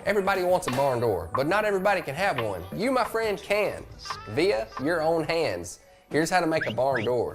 Everybody wants a barn door, but not everybody can have one. You, my friend, can, via your own hands. Here's how to make a barn door.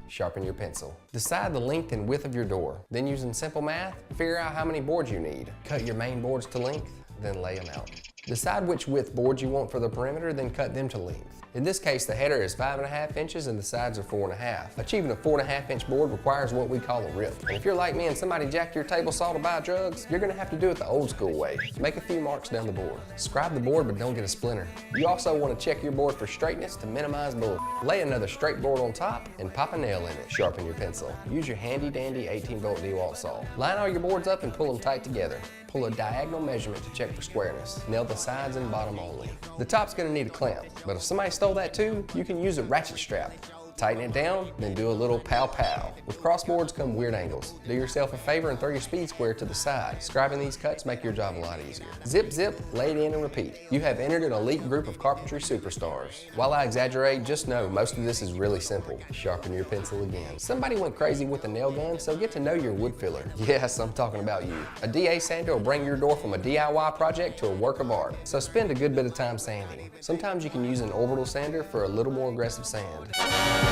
Sharpen your pencil. Decide the length and width of your door. Then using simple math, figure out how many boards you need. Cut your main boards to length, then lay them out. Decide which width boards you want for the perimeter, then cut them to length. In this case, the header is 5.5 inches and the sides are 4.5. Achieving a 4.5 inch board requires what we call a rip. And if you're like me and somebody jacked your table saw to buy drugs, you're gonna have to do it the old school way. Make a few marks down the board. Scribe the board, but don't get a splinter. You also wanna check your board for straightness to minimize bull. Lay another straight board on top and pop a nail in it. Sharpen your pencil. Use your handy dandy 18-volt DeWalt saw. Line all your boards up and pull them tight together. Pull a diagonal measurement to check for squareness. Nail the sides and bottom only. The top's gonna need a clamp, but if somebody stole that too, you can use a ratchet strap. Tighten it down, then do a little pow-pow. With crossboards come weird angles. Do yourself a favor and throw your speed square to the side. Scribing these cuts make your job a lot easier. Zip, zip, lay it in and repeat. You have entered an elite group of carpentry superstars. While I exaggerate, just know most of this is really simple. Sharpen your pencil again. Somebody went crazy with a nail gun, so get to know your wood filler. Yes, I'm talking about you. A DA sander will bring your door from a DIY project to a work of art. So spend a good bit of time sanding. Sometimes you can use an orbital sander for a little more aggressive sand.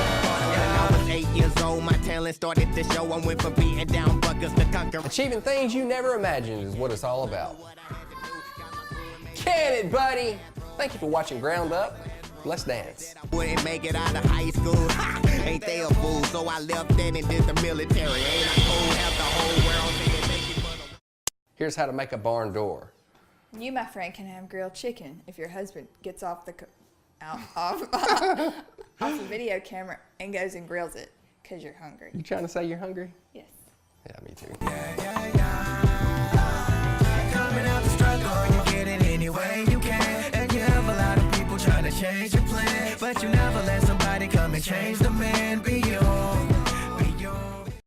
I was 8 years old, my talent started to show. I went from beating down buggers to conquer. Achieving things you never imagined is what it's all about. Can it, buddy? Thank you for watching Ground Up. Let's dance. Wouldn't make it out of high school. Ha! Ain't they a fool? So I left then and did the military. Ain't I cool? Have the whole world saying thank you for the... Here's how to make a barn door. You, my friend, can have grilled chicken if your husband gets off the off the video camera and goes and grills it because you're hungry. You trying to say you're hungry? Yes. Yeah, me too. Coming out the struggle, you get it any way you can. And you have a lot of people trying to change your plan, but you never let somebody come and change the